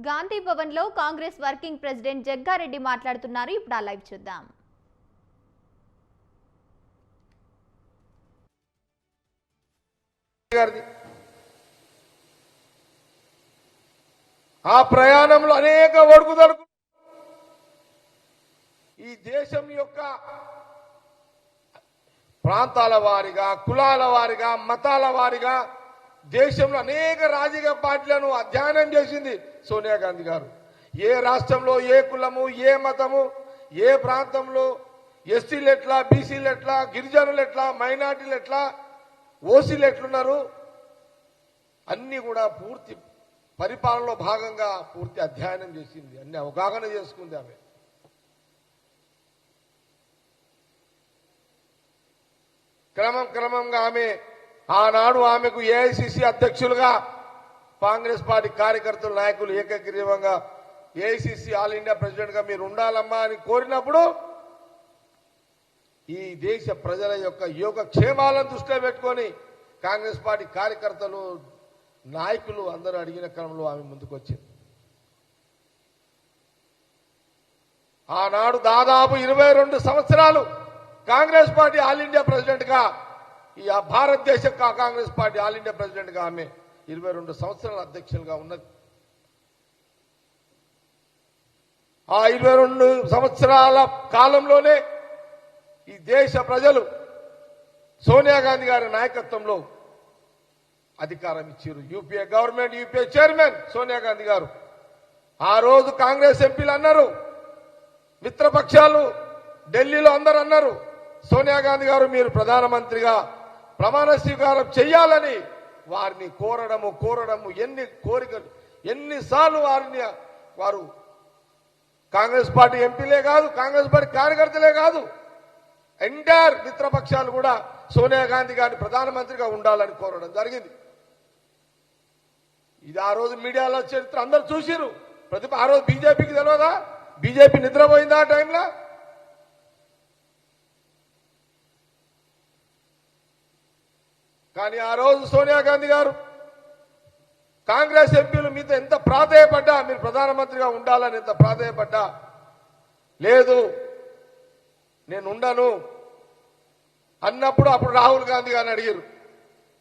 గాంధీ భవన్ లో Congress working president Jaggareddy మాట్లాడుతున్నారు. ఇప్పుడు ఆ లైవ్ చూద్దాం. ఆ ప్రయాణంలో అనేక ఒడుకుదొడుకు ఈ దేశం యొక్క ప్రాంతాల వారిగా, కులాల వారిగా, మతాల వారిగా దేశంలో అనేక రాజకీయ పార్టీలను అధ్యయనం చేసింది సోనియా గాంధీ గారు. ఏ రాష్ట్రంలో ఏ కులము, ఏ మతము, ఏ ప్రాంతంలో ఎస్సీలు ఎట్లా, బీసీలు ఎట్లా, గిరిజనులు ఎట్లా, మైనార్టీలు ఎట్లా, ఓసీలు ఎట్లున్నారు అన్ని కూడా పూర్తి పరిపాలనలో భాగంగా పూర్తి అధ్యయనం చేసింది, అన్ని అవగాహన చేసుకుంది. ఆమె క్రమంగా ఆనాడు ఆమెకు ఏఐసిసి అధ్యక్షులుగా కాంగ్రెస్ పార్టీ కార్యకర్తలు, నాయకులు ఏకగ్రీవంగా ఏఐసిసి ఆల్ ఇండియా ప్రెసిడెంట్ గా మీరు ఉండాలమ్మా అని కోరినప్పుడు ఈ దేశ ప్రజల యొక్క యోగక్షేమాలను దృష్టిలో పెట్టుకొని కాంగ్రెస్ పార్టీ కార్యకర్తలు, నాయకులు అందరూ అడిగిన క్రమంలో ఆమె ముందుకొచ్చింది. ఆనాడు దాదాపు 22 సంవత్సరాలు Congress party all India president గా, ఈ భారతదేశ Congress party all India president గా ఆమె 22 సంవత్సరాల అధ్యక్షులుగా ఉన్నది. ఆ 22 సంవత్సరాల కాలంలోనే ఈ దేశ ప్రజలు సోనియా గాంధీ గారి నాయకత్వంలో అధికారం ఇచ్చారు. UPA government, UPA chairman Sonia Gandhi గారు. ఆ రోజు కాంగ్రెస్ ఎంపీలు అన్నారు, మిత్రపక్షాలు ఢిల్లీలో అందరూ అన్నారు, సోనియా గాంధీ గారు మీరు ప్రధానమంత్రిగా ప్రమాణ స్వీకారం చేయాలని వారిని కోరడము ఎన్ని కోరికలు, ఎన్నిసార్లు వారు కాంగ్రెస్ పార్టీ ఎంపీలే కాదు, కాంగ్రెస్ పార్టీ కార్యకర్తలే కాదు, ఎంటైర్ మిత్రపక్షాలు కూడా సోనియా గాంధీ గారిని ప్రధానమంత్రిగా ఉండాలని కోరడం జరిగింది. ఇది ఆ రోజు మీడియాలో చరిత్ర అందరూ చూసిరు. ఆ రోజు బీజేపీకి తెలియదా? బీజేపీ నిద్రపోయిందా ఆ టైంలో? కానీ ఆ రోజు సోనియా గాంధీ గారు కాంగ్రెస్ ఎంపీలు మీతో ఎంత ప్రాధేయపడ్డా, మీరు ప్రధానమంత్రిగా ఉండాలని ఎంత ప్రాధేయపడ్డా, లేదు నేను ఉండను అన్నప్పుడు అప్పుడు రాహుల్ గాంధీ గారిని అడిగారు.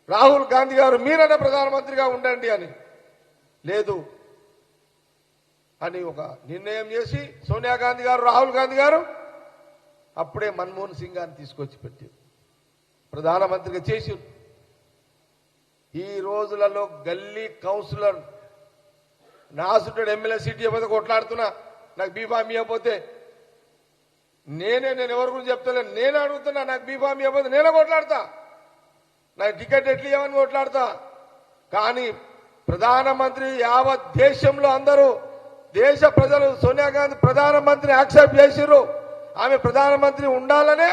రాహుల్ గాంధీ గారు మీరన్నా ప్రధానమంత్రిగా ఉండండి అని, లేదు అని ఒక నిర్ణయం చేసి సోనియా గాంధీ గారు, రాహుల్ గాంధీ గారు అప్పుడే మన్మోహన్ సింగ్ గారిని తీసుకొచ్చి పెట్టి ప్రధానమంత్రిగా చేసి, ఈ రోజులలో గల్లీ కౌన్సిలర్ నాసుడు ఎమ్మెల్యే సీట్ ఇవ్వకపోతే కొట్లాడుతున్నా, నాకు బీఫామ్ ఇవ్వకపోతే నేను ఎవరి గురించి చెప్తలేను, నేను అడుగుతున్నా, నాకు బీఫామ్ ఇవ్వకపోతే నేనే కొట్లాడతా, నాకు టికెట్ ఎట్లు ఇవ్వని కొట్లాడతా. కానీ ప్రధానమంత్రి యావత్ దేశంలో అందరూ, దేశ ప్రజలు సోనియా గాంధీ ప్రధానమంత్రి యాక్సెప్ట్ చేసిర్రు. ఆమె ప్రధానమంత్రి ఉండాలనే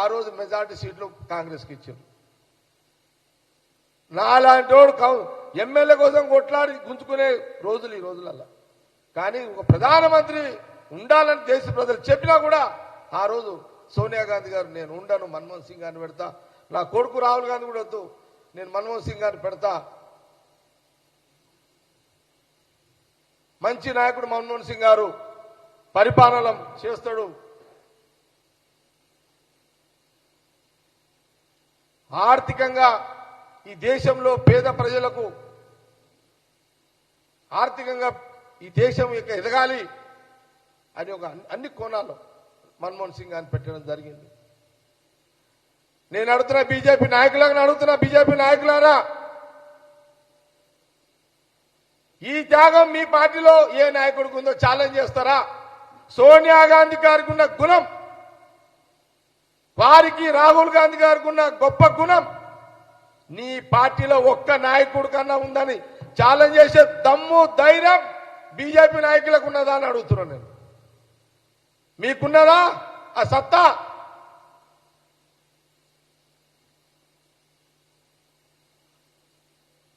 ఆ రోజు మెజార్టీ సీట్లు కాంగ్రెస్కి ఇచ్చారు. నాలాంటి వాడు ఎమ్మెల్యే కోసం కొట్లాడి గుంజుకునే రోజులు ఈ రోజులల్లా. కానీ ఒక ప్రధానమంత్రి ఉండాలని దేశ ప్రజలు చెప్పినా కూడా ఆ రోజు సోనియా గాంధీ గారు నేను ఉండను, మన్మోహన్ సింగ్ గారిని పెడతా, నా కొడుకు రాహుల్ గాంధీ కూడా వద్దు, నేను మన్మోహన్ సింగ్ గారిని పెడతా, మంచి నాయకుడు మన్మోహన్ సింగ్ గారు పరిపాలన చేస్తాడు, ఆర్థికంగా ఈ దేశంలో పేద ప్రజలకు ఆర్థికంగా ఈ దేశం యొక్క ఎదగాలి అని ఒక అన్ని కోణాల్లో మన్మోహన్ సింగ్ గారిని పెట్టడం జరిగింది. నేను అడుగుతున్నా బీజేపీ నాయకులారా, ఈ త్యాగం మీ పార్టీలో ఏ నాయకుడికి ఉందో ఛాలెంజ్ చేస్తారా? సోనియా గాంధీ గారికి ఉన్న గుణం, వారికి రాహుల్ గాంధీ గారికి ఉన్న గొప్ప గుణం నీ పార్టీలో ఒక్క నాయకుడి కన్నా ఉందని ఛాలెంజ్ చేసే దమ్ము, ధైర్యం బీజేపీ నాయకులకు ఉన్నదా అని అడుగుతున్నాను నేను. మీకున్నదా ఆ సత్తా?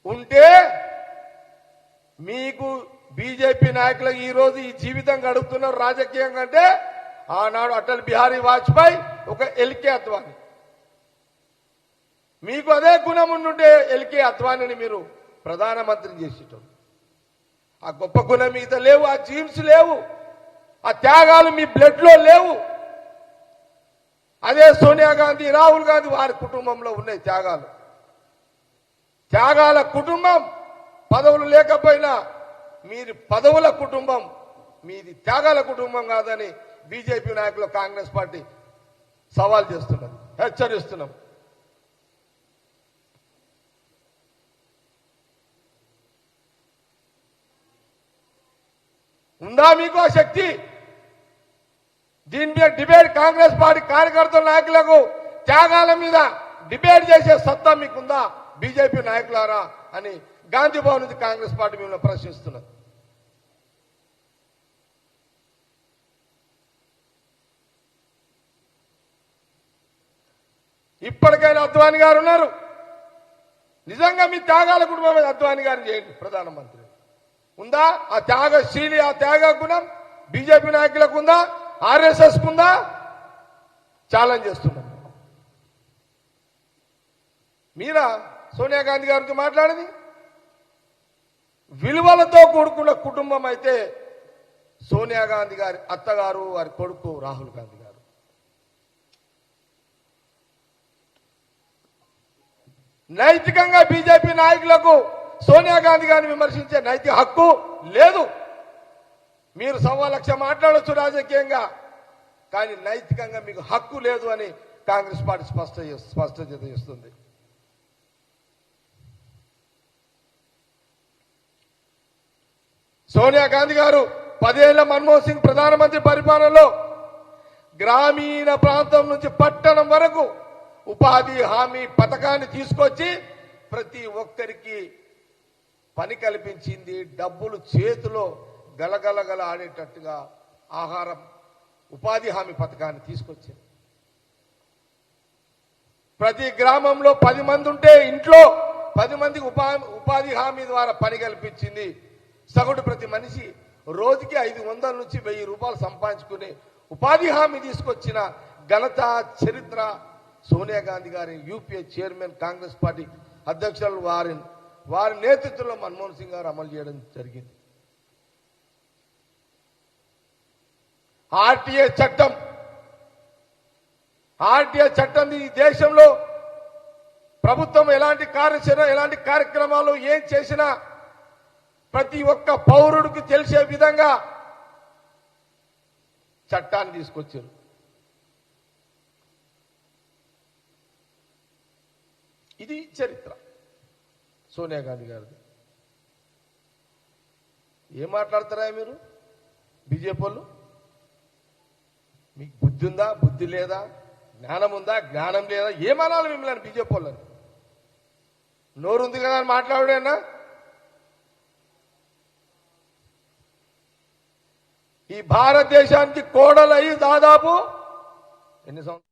ఉంటే మీకు బీజేపీ నాయకులకు ఈ రోజు ఈ జీవితం గడుపుతున్నారు రాజకీయం కంటే ఆనాడు అటల్ బిహారీ వాజ్పేయి ఒక ఎల్కే అద్వానీ, మీకు అదే గుణం ఉండుంటే ఎల్కే అద్వానీని మీరు ప్రధానమంత్రిని చేసేటోళ్ళు. ఆ గొప్ప గుణం మీద లేవు, ఆ జీన్స్ లేవు, ఆ త్యాగాలు మీ బ్లడ్ లో లేవు. అదే సోనియా గాంధీ, రాహుల్ గాంధీ వారి కుటుంబంలో ఉన్నాయి త్యాగాలు. త్యాగాల కుటుంబం, పదవులు లేకపోయినా మీరు పదవుల కుటుంబం, మీది త్యాగాల కుటుంబం కాదని బీజేపీ నాయకులు కాంగ్రెస్ పార్టీ సవాల్ చేస్తున్నది, హెచ్చరిస్తున్నాం. ఉందా మీకు ఆ శక్తి? దీని మీద డిబేట్, కాంగ్రెస్ పార్టీ కార్యకర్తల నాయకులకు త్యాగాల మీద డిబేట్ చేసే సత్తా మీకుందా బీజేపీ నాయకులారా అని గాంధీ భవన్ నుంచి కాంగ్రెస్ పార్టీ మిమ్మల్ని ప్రశ్నిస్తున్నది. ఇప్పటికైనా అద్వానీ గారు ఉన్నారు, నిజంగా మీ త్యాగాల కుటుంబం మీద అద్వానీ గారిని చేయండి ప్రధానమంత్రి. ఉందా ఆ త్యాగశీలి, ఆ త్యాగ గుణం బీజేపీ నాయకులకు ఉందా? ఆర్ఎస్ఎస్ కుందా? ఛాలెంజ్ చేస్తున్నాం. మీరా సోనియా గాంధీ గారితో మాట్లాడింది? విలువలతో కూడుకున్న కుటుంబం అయితే సోనియా గాంధీ గారి అత్తగారు, వారి కొడుకు రాహుల్ గాంధీ గారు. నైతికంగా బీజేపీ నాయకులకు సోనియా గాంధీ గారిని విమర్శించే నైతిక హక్కు లేదు. మీరు 1.25 మాట్లాడొచ్చు రాజకీయంగా, కానీ నైతికంగా మీకు హక్కు లేదు అని కాంగ్రెస్ పార్టీ స్పష్టత చేస్తుంది. సోనియా గాంధీ గారు 10 ఏళ్ల మన్మోహన్ సింగ్ ప్రధానమంత్రి పరిపాలనలో గ్రామీణ ప్రాంతం నుంచి పట్టణం వరకు ఉపాధి హామీ పథకాన్ని తీసుకొచ్చి ప్రతి ఒక్కరికి పని కల్పించింది. డబ్బులు చేతిలో గలగలగల ఆడేటట్టుగా ఆహారం ఉపాధి హామీ పథకాన్ని తీసుకొచ్చింది. ప్రతి గ్రామంలో 10 మంది ఉంటే ఇంట్లో 10 మందికి ఉపాధి హామీ ద్వారా పని కల్పించింది. సగటు ప్రతి మనిషి రోజుకి 500 నుంచి 1000 రూపాయలు సంపాదించుకునే ఉపాధి హామీ తీసుకొచ్చిన ఘనత, చరిత్ర సోనియా గాంధీ గారి, యూపీఏ చైర్మన్, కాంగ్రెస్ పార్టీ అధ్యక్షులు వారి నేతృత్వంలో మన్మోహన్ సింగ్ గారు అమలు చేయడం జరిగింది. ఆర్టీఏ చట్టం ఈ దేశంలో ప్రభుత్వం ఎలాంటి కార్యాచరణ, ఎలాంటి కార్యక్రమాలు ఏం చేసినా ప్రతి ఒక్క పౌరుడికి తెలిసే విధంగా చట్టాన్ని తీసుకొచ్చారు. ఇది చరిత్ర సోనియా గాంధీ గారిది. ఏం మాట్లాడతారా మీరు బీజేపీ వాళ్ళు? మీకు బుద్ధి ఉందా, బుద్ధి లేదా? జ్ఞానం ఉందా, జ్ఞానం లేదా? ఏమనాలి మిమ్మల్ని బీజేపీ వాళ్ళని? నోరుంది కదా అని మాట్లాడేనా? ఈ భారతదేశానికి కోడలయ్యి దాదాపు ఎన్ని సంవత్సరాలు